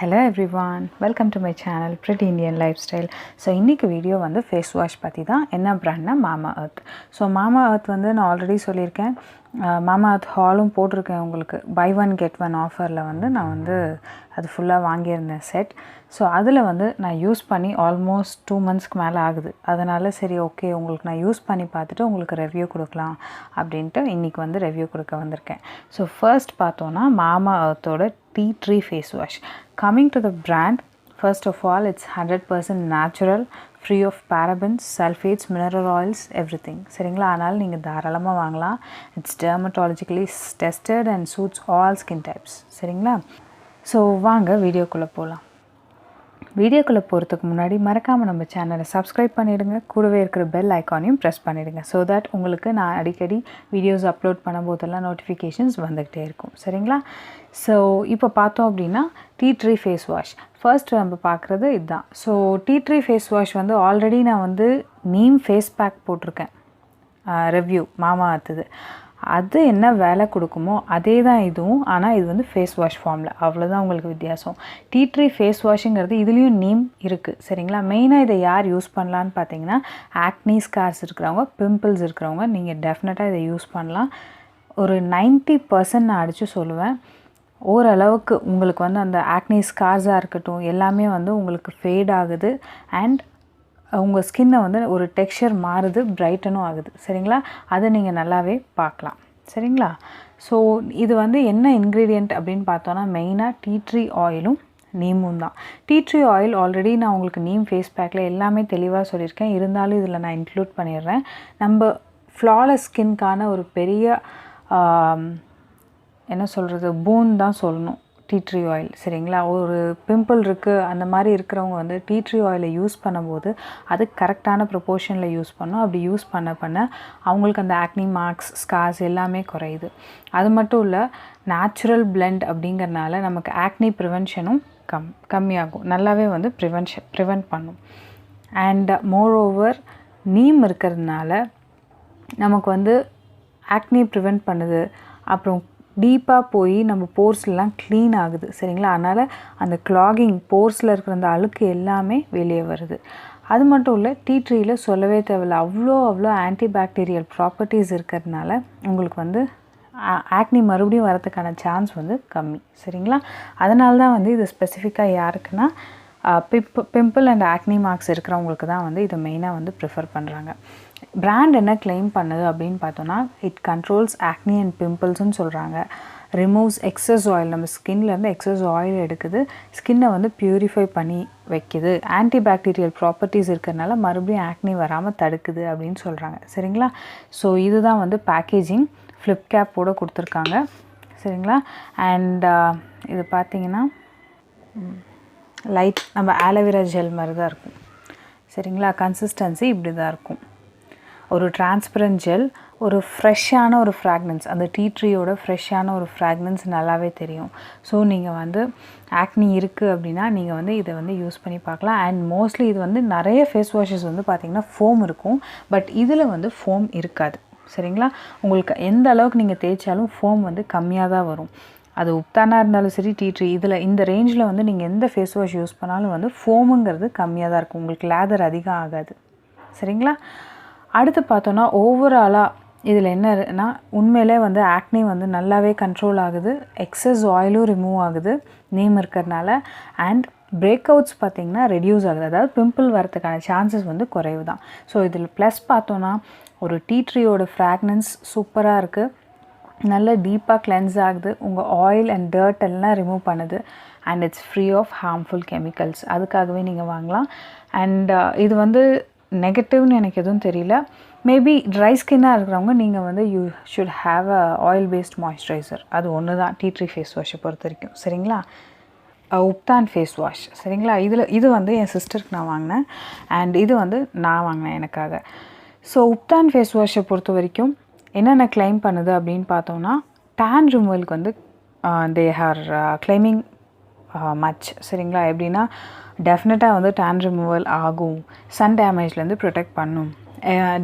Hello everyone, welcome to my channel Pretty Indian Lifestyle. So இன்னைக்கு video வந்து face wash பற்றி தான். என்ன பிராண்ட்னா mamaearth. ஸோ mamaearth வந்து நான் ஆல்ரெடி சொல்லியிருக்கேன், mamaearth ஹாலும் போட்டிருக்கேன் உங்களுக்கு. பை ஒன் கெட் ஒன் ஆஃபரில் வந்து நான் வந்து அது ஃபுல்லாக வாங்கியிருந்தேன் செட். ஸோ அதில் வந்து நான் யூஸ் பண்ணி ஆல்மோஸ்ட் 2 monthsக்கு மேலே ஆகுது. அதனால் சரி ஓகே உங்களுக்கு நான் யூஸ் பண்ணி பார்த்துட்டு உங்களுக்கு ரிவ்யூ கொடுக்கலாம் அப்படின்ட்டு இன்றைக்கி வந்து ரிவ்யூ கொடுக்க வந்திருக்கேன். ஸோ ஃபர்ஸ்ட் பார்த்தோன்னா mamaearthோட tea tree face wash. Coming to the brand, first of all it's 100% natural, free of parabens, sulfates, mineral oils, everything. சரிங்களா, அதனால் நீங்கள் தாராளமாக வாங்கலாம். It's dermatologically tested and suits all skin types. சரிங்களா, so வாங்க வீடியோக்குள்ளே போகலாம். வீடியோக்குள்ளே போகிறதுக்கு முன்னாடி மறக்காமல் நம்ம சேனலை சப்ஸ்கிரைப் பண்ணிவிடுங்க, கூடவே இருக்கிற பெல் ஐக்கானையும் ப்ரெஸ் பண்ணிவிடுங்க. ஸோ தட் உங்களுக்கு நான் அடிக்கடி வீடியோஸ் அப்லோட் பண்ணும்போதெல்லாம் நோட்டிஃபிகேஷன்ஸ் வந்துக்கிட்டே இருக்கும். சரிங்களா, ஸோ இப்போ பார்த்தோம் அப்படின்னா tea tree face wash first நம்ம பார்க்குறது இதுதான். So tea tree face wash வந்து ஆல்ரெடி நான் வந்து நீம் ஃபேஸ் பேக் போட்டிருக்கேன் ரிவ்யூ mamaearth. அது என்ன வேலை கொடுக்குமோ அதே தான் இதுவும், ஆனால் இது வந்து ஃபேஸ் வாஷ் ஃபார்மில், அவ்வளோதான் உங்களுக்கு வித்தியாசம். டீ ட்ரீ ஃபேஸ் வாஷுங்கிறது இதுலேயும் நீம் இருக்குது. சரிங்களா, மெயினாக இதை யார் யூஸ் பண்ணலான்னு பார்த்தீங்கன்னா ஆக்னி ஸ்கார்ஸ் இருக்கிறவங்க, பிம்பிள்ஸ் இருக்கிறவங்க நீங்கள் டெஃபினட்டாக இதை யூஸ் பண்ணலாம். ஒரு 90% நான் அடித்து சொல்லுவேன், ஓரளவுக்கு உங்களுக்கு வந்து அந்த ஆக்னி ஸ்கார்ஸாக இருக்கட்டும் எல்லாமே வந்து உங்களுக்கு ஃபேட் ஆகுது அண்ட் உங்கள் ஸ்கின்னை வந்து ஒரு டெக்ஸ்சர் மாறுது, பிரைட்டனும் ஆகுது. சரிங்களா, அதை நீங்கள் நல்லாவே பார்க்கலாம். சரிங்களா, ஸோ இது வந்து என்ன இன்க்ரீடியண்ட் அப்படின்னு பார்த்தோன்னா மெயினாக டீ ட்ரீ ஆயிலும் நீமும் தான். டீ ட்ரீ ஆயில் ஆல்ரெடி நான் உங்களுக்கு நீம் ஃபேஸ் பேக்கில் எல்லாமே தெளிவாக சொல்லியிருக்கேன், இருந்தாலும் இதில் நான் இன்க்ளூட் பண்ணிடுறேன். நம்ம ஃப்ளாலெஸ் ஸ்கின்கான ஒரு பெரிய என்ன சொல்கிறது பூன் தான் சொல்லணும் டீ ட்ரீ ஆயில். சரிங்களா, ஒரு பிம்பிள் இருக்குது அந்த மாதிரி இருக்கிறவங்க வந்து டீ ட்ரீ ஆயிலை யூஸ் பண்ணும்போது அது கரெக்டான ப்ரொப்போர்ஷனில் யூஸ் பண்ணணும். அப்படி யூஸ் பண்ண அவங்களுக்கு அந்த ஆக்னி மார்க்ஸ், ஸ்கார்ஸ் எல்லாமே குறையுது. அது மட்டும் இல்லை, நேச்சுரல் பிளெண்ட் அப்படிங்கிறனால நமக்கு ஆக்னி ப்ரிவென்ஷனும் கம்மியாகும், நல்லாவே வந்து ப்ரிவென்ட் பண்ணும். அண்ட் மோர் ஓவர் நீம் இருக்கிறதுனால நமக்கு வந்து ஆக்னி ப்ரிவென்ட் பண்ணுது, அப்புறம் டீப்பாக போய் நம்ம போர்ஸ்லாம் க்ளீன் ஆகுது. சரிங்களா, அதனால் அந்த கிளாகிங் போர்ஸில் இருக்கிற அந்த அழுக்கு எல்லாமே வெளியே வருது. அது மட்டும் இல்லை, டீ ட்ரீயில் சொல்லவே தேவையில்லை, அவ்வளோ ஆன்டிபாக்டீரியல் ப்ராப்பர்ட்டிஸ் இருக்கிறதுனால உங்களுக்கு வந்து ஆக்னி மறுபடியும் வரதுக்கான சான்ஸ் வந்து கம்மி. சரிங்களா, அதனால தான் வந்து இது ஸ்பெசிஃபிக்காக யாருக்குன்னா பிம்பிள் அண்ட் ஆக்னி மார்க்ஸ் இருக்கிறவங்களுக்கு தான் வந்து இதை மெயினாக வந்து ப்ரிஃபர் பண்ணுறாங்க. பிராண்ட் என்ன கிளைம் பண்ணுது அப்படின்னு பார்த்தோன்னா இட் கண்ட்ரோல்ஸ் ஆக்னி அண்ட் பிம்பிள்ஸ்ன்னு சொல்கிறாங்க. ரிமூவ்ஸ் எக்ஸஸ் ஆயில், நம்ம ஸ்கின்லேருந்து எக்ஸஸ் ஆயில் எடுக்குது, ஸ்கின்னை வந்து ப்யூரிஃபை பண்ணி வைக்குது, ஆன்டிபாக்டீரியல் ப்ராப்பர்ட்டிஸ் இருக்கிறதுனால மறுபடியும் ஆக்னி வராமல் தடுக்குது அப்படின்னு சொல்கிறாங்க. சரிங்களா, ஸோ இதுதான் வந்து பேக்கேஜிங் ஃப்ளிப் கேப்போடு கொடுத்துருக்காங்க. சரிங்களா, அண்ட் இது பார்த்திங்கன்னா லைட் நம்ம ஆலோவேரா ஜெல் மாதிரி தான் இருக்கும். சரிங்களா, கன்சிஸ்டன்சி இப்படி தான் இருக்கும். ஒரு டிரான்ஸ்பரண்ட் ஜெல், ஒரு ஃப்ரெஷ்ஷான ஒரு ஃப்ராக்னன்ஸ், அந்த டீ ட்ரீயோட ஃப்ரெஷ்ஷான ஒரு ஃப்ராக்னன்ஸ் நல்லாவே தெரியும். ஸோ நீங்கள் வந்து ஆக்னி இருக்குது அப்படின்னா நீங்கள் வந்து இதை வந்து யூஸ் பண்ணி பார்க்கலாம். அண்ட் மோஸ்ட்லி இது வந்து நிறைய ஃபேஸ் வாஷஸ் வந்து பார்த்திங்கன்னா ஃபோம் இருக்கும், பட் இதில் வந்து ஃபோம் இருக்காது. சரிங்களா, உங்களுக்கு எந்த அளவுக்கு நீங்கள் தேய்ச்சாலும் ஃபோம் வந்து கம்மியாக தான் வரும். அது உப்தானாக இருந்தாலும் சரி, டீ ட்ரீ இதில் இந்த ரேஞ்சில் வந்து நீங்கள் எந்த ஃபேஸ் வாஷ் யூஸ் பண்ணாலும் வந்து ஃபோமுங்கிறது கம்மியாக தான் இருக்கும், உங்களுக்கு லேதர் அதிகம் ஆகாது. சரிங்களா, அடுத்து பார்த்தோன்னா ஓவராலாக இதில் என்னன்னா உண்மையிலே வந்து ஆக்னி வந்து நல்லாவே கண்ட்ரோல் ஆகுது, எக்ஸஸ் ஆயிலும் ரிமூவ் ஆகுது நீம் இருக்கிறதுனால, அண்ட் பிரேக் அவுட்ஸ் பார்த்திங்கன்னா ரெடியூஸ் ஆகுது, அதாவது பிம்பிள் வரதுக்கான சான்சஸ் வந்து குறைவு தான். ஸோ இதில் ப்ளஸ் பார்த்தோன்னா ஒரு டீ ட்ரீயோட ஃப்ராக்னன்ஸ் சூப்பராக இருக்குது, நல்ல டீப்பாக கிளென்ஸ் ஆகுது, உங்கள் ஆயில் அண்ட் டர்ட் எல்லாம் ரிமூவ் பண்ணுது, and it's free of harmful chemicals. அதுக்காகவே நீங்கள் வாங்கலாம். அண்ட் இது வந்து நெகட்டிவ்னு எனக்கு எதுவும் தெரியல. மேபி ட்ரை ஸ்கின்னாக இருக்கிறவங்க நீங்கள் வந்து you should have a oil based moisturiser, அது ஒன்று தான் டீ ட்ரீ ஃபேஸ் வாஷை பொறுத்த வரைக்கும். சரிங்களா, உப்தான் ஃபேஸ் வாஷ். சரிங்களா, இது வந்து என் சிஸ்டருக்கு நான் வாங்கினேன், அண்ட் இது வந்து நான் வாங்கினேன் எனக்காக. ஸோ உப்தான் ஃபேஸ் வாஷை பொறுத்த வரைக்கும் என்னென்ன கிளைம் பண்ணுது அப்படின்னு பார்த்தோம்னா டேன் ரிமூவலுக்கு வந்து தே ஆர் கிளைமிங் மச். சரிங்களா, எப்படின்னா டெஃபினட்டாக வந்து டேன் ரிமூவல் ஆகும், சன் டேமேஜ்லேருந்து ப்ரொடெக்ட் பண்ணும்,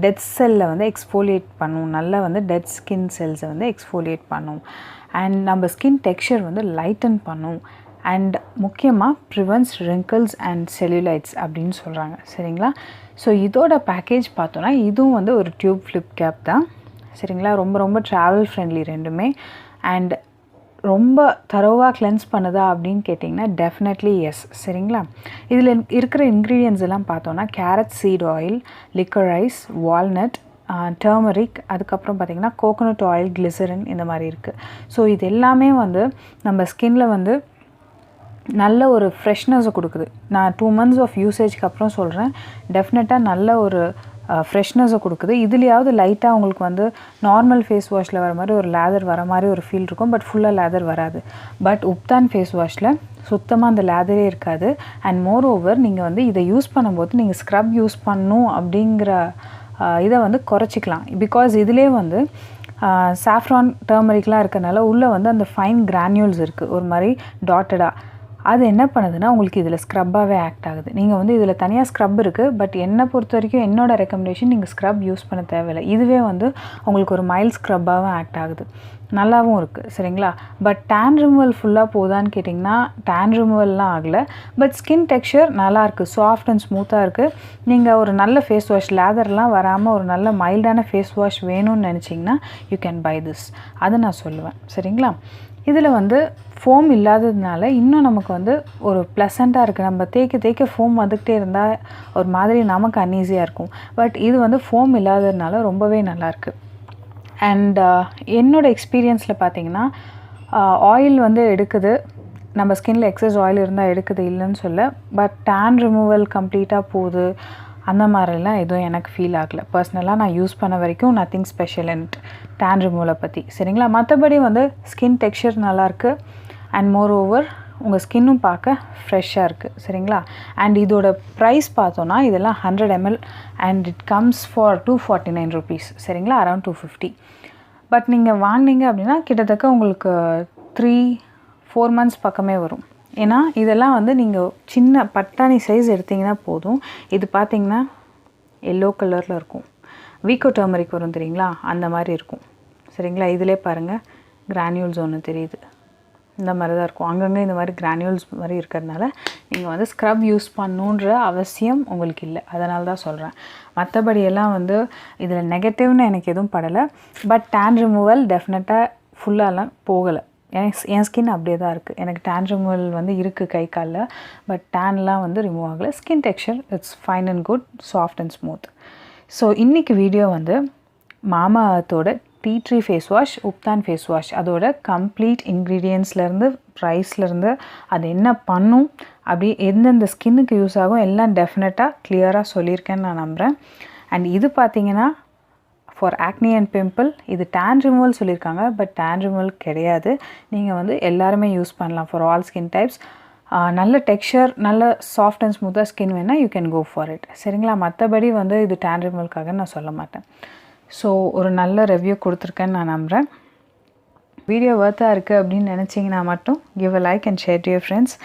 டெட் செல்லை வந்து எக்ஸ்ஃபோலியேட் பண்ணும், நல்லா வந்து டெட் ஸ்கின் செல்ஸை வந்து எக்ஸ்ஃபோலியேட் பண்ணும், அண்ட் நம்ம ஸ்கின் டெக்ஸ்சர் வந்து லைட்டன் பண்ணும், அண்ட் முக்கியமாக ப்ரிவென்ட்ஸ் wrinkles அண்ட் செல்லுலைட்ஸ் அப்படின்னு சொல்கிறாங்க. சரிங்களா? ஸோ இதோட பேக்கேஜ் பார்த்தோன்னா இதுவும் வந்து ஒரு டியூப் ஃப்ளிப் கேப் தான். சரிங்களா? ரொம்ப ரொம்ப ட்ராவல் ஃப்ரெண்ட்லி ரெண்டுமே. அண்ட் ரொம்ப தரோவாக கிளென்ஸ் பண்ணுதா அப்படின்னு கேட்டிங்கன்னா டெஃபினெட்லி எஸ். சரிங்களா? இதில் இருக்கிற இன்க்ரீடியன்ஸ் எல்லாம் பார்த்தோன்னா carrot seed oil, liquorice, walnut, turmeric, அதுக்கப்புறம் பார்த்திங்கன்னா கோகோனட் ஆயில், கிளிசரின், இந்த மாதிரி இருக்குது. ஸோ இது எல்லாமே வந்து நம்ம ஸ்கின்ல வந்து நல்ல ஒரு ஃப்ரெஷ்னஸை கொடுக்குது. நான் 2 months ஆஃப் யூசேஜ்க்கு அப்புறம் சொல்கிறேன், டெஃபினட்டாக நல்ல ஒரு ஃப்ரெஷ்னஸை கொடுக்குது. இதுலேயாவது லைட்டாக உங்களுக்கு வந்து நார்மல் ஃபேஸ் வாஷில் வர மாதிரி ஒரு லேதர் வர மாதிரி ஒரு ஃபீல் இருக்கும், பட் ஃபுல்லாக லேதர் வராது. பட் உப்தான் ஃபேஸ் வாஷில் சுத்தமாக அந்த லேதரே இருக்காது. அண்ட் மோர் ஓவர் நீங்கள் வந்து இதை யூஸ் பண்ணும்போது நீங்கள் ஸ்க்ரப் யூஸ் பண்ணணும் அப்படிங்கிற இதை வந்து குறைச்சிக்கலாம். பிகாஸ் இதிலே வந்து சாஃப்ரான், டர்மரிக்லாம் இருக்கிறனால உள்ளே வந்து அந்த ஃபைன் கிரானியூல்ஸ் இருக்குது, ஒரு மாதிரி டாட்டடாக. அது என்ன பண்ணுதுன்னா உங்களுக்கு இதில் ஸ்க்ரப்பாகவே ஆக்ட் ஆகுது. நீங்கள் வந்து இதில் தனியாக ஸ்க்ரப் இருக்குது, பட் என்னை பொறுத்த வரைக்கும் என்னோடய ரெக்கமெண்டேஷன் நீங்கள் ஸ்க்ரப் யூஸ் பண்ண தேவையில்லை. இதுவே வந்து உங்களுக்கு ஒரு மைல்ட் ஸ்க்ரப்பாகவும் ஆக்ட் ஆகுது, நல்லாவும் இருக்குது. சரிங்களா? பட் டேன் ரிமூவல் ஃபுல்லாக போதான்னு கேட்டிங்கன்னா டேன் ரிமூவல்லாம் ஆகலை. பட் ஸ்கின் டெக்ஸ்சர் நல்லாயிருக்கு, சாஃப்ட் அண்ட் ஸ்மூத்தாக இருக்குது. நீங்கள் ஒரு நல்ல ஃபேஸ் வாஷ், லேதர்லாம் வராமல் ஒரு நல்ல மைல்டான ஃபேஸ் வாஷ் வேணும்னு நினச்சிங்கன்னா யூ கேன் பை திஸ். அதை நான் சொல்லுவேன். சரிங்களா? இதில் வந்து ஃபோம் இல்லாததுனால இன்னும் நமக்கு வந்து ஒரு ப்ளசண்ட்டாக இருக்குது. நம்ம தேய்க்க ஃபோம் வந்துக்கிட்டே இருந்தால் ஒரு மாதிரி நமக்கு அன்ஈஸியாக இருக்கும். பட் இது வந்து ஃபோம் இல்லாததுனால ரொம்பவே நல்லாயிருக்கு. அண்ட் என்னோடய எக்ஸ்பீரியன்ஸில் பார்த்திங்கன்னா ஆயில் வந்து எடுக்குது, நம்ம ஸ்கின்ல எக்ஸஸ் ஆயில் இருந்தால் எடுக்குது, இல்லைன்னு சொல்ல. பட் டேன் ரிமூவல் கம்ப்ளீட்டாக போகுது அந்த மாதிரிலாம் எதுவும் எனக்கு ஃபீல் ஆகலை. பர்சனலாக நான் யூஸ் பண்ண வரைக்கும் நத்திங் ஸ்பெஷல் அண்ட் டேன் ரிமூவலை பற்றி. சரிங்களா? மற்றபடி வந்து ஸ்கின் டெக்ஸ்சர் நல்லாயிருக்கு. அண்ட் மோர் ஓவர் உங்கள் ஸ்கின்னும் பார்க்க ஃப்ரெஷ்ஷாக இருக்குது. சரிங்களா? அண்ட் இதோட ப்ரைஸ் பார்த்தோன்னா இதெல்லாம் 100 ml and it comes for 249 rupees. சரிங்களா? அரௌண்ட் 250. பட் நீங்கள் வாங்கினீங்க அப்படின்னா கிட்டத்தட்ட உங்களுக்கு 3-4 months பக்கமே வரும். ஏன்னா இதெல்லாம் வந்து நீங்கள் சின்ன பட்டாணி சைஸ் எடுத்திங்கன்னா போதும். இது பார்த்திங்கன்னா எல்லோ கலரில் இருக்கும். வீக்கோ டர்மரிக் வரும் தெரியுங்களா, அந்த மாதிரி இருக்கும். சரிங்களா? இதிலே பாருங்கள் கிரானியூல்ஸ் ஒன்று தெரியுது, இந்த மாதிரி தான் இருக்கும். அங்கங்கே இந்த மாதிரி கிரானியூல்ஸ் மாதிரி இருக்கிறதுனால நீங்கள் வந்து ஸ்க்ரப் யூஸ் பண்ணணுன்ற அவசியம் உங்களுக்கு இல்லை. அதனால தான் சொல்கிறேன். மற்றபடியெல்லாம் வந்து இதில் நெகட்டிவ்னு எனக்கு எதுவும் படலை. பட் டேன் ரிமூவல் டெஃபினட்டாக ஃபுல்லாலாம் போகலை. என் ஸ்கின் அப்படியே தான் இருக்குது. எனக்கு டேன் ரிமூவல் வந்து இருக்குது கை காலில், பட் டேன்லாம் வந்து ரிமூவ் ஆகலை. Skin texture it's fine and good, soft and smooth. So இன்றைக்கி வீடியோ வந்து மாமா அர்த்தோட tea tree face wash, Ubtan face wash, அதோட கம்ப்ளீட் இன்க்ரீடியன்ட்ஸ்லேருந்து ப்ரைஸ்லேருந்து அது என்ன பண்ணும், அப்படி எந்தெந்த ஸ்கின்னுக்கு யூஸ் ஆகும் எல்லாம் டெஃபினட்டாக கிளியராக சொல்லியிருக்கேன்னு நான் நம்புகிறேன். அண்ட் இது பார்த்திங்கன்னா ஃபார் ஆக்னி அண்ட் பிம்பிள், இது டேன் ரிமூவல் சொல்லியிருக்காங்க, பட் டேன் ரிமூவல் கிடையாது. நீங்கள் வந்து எல்லாருமே யூஸ் பண்ணலாம் ஃபார் ஆல் ஸ்கின் டைப்ஸ். நல்ல டெக்ஸ்சர், நல்ல சாஃப்ட் அண்ட் ஸ்மூத்தாக ஸ்கின் வேணால் you can go for it. சரிங்களா? மற்றபடி வந்து இது டேன் ரிமூவலுக்காக நான் சொல்ல மாட்டேன். ஸோ ஒரு நல்ல ரிவ்யூ கொடுத்துருக்கேன்னு நான் நம்புகிறேன். வீடியோ வர்த்தாக இருக்குது அப்படின்னு நினச்சிங்கன்னா மட்டும் give a like and share to your friends.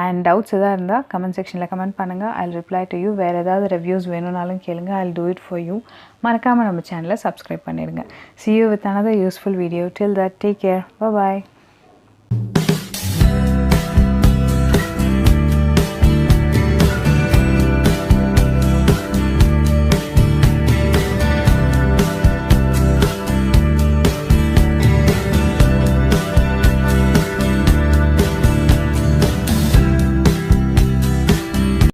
And doubts எதாவது இருந்தால் கமெண்ட் செக்ஷனில் கமெண்ட் பண்ணுங்கள். I will reply to you. வேறு ஏதாவது ரிவ்யூஸ் வேணும்னாலும் கேளுங்க, I will do it for you. மறக்காமல் நம்ம சேனலை சப்ஸ்கிரைப் பண்ணிடுங்க. See you with another useful video. Till that, take care. Bye bye.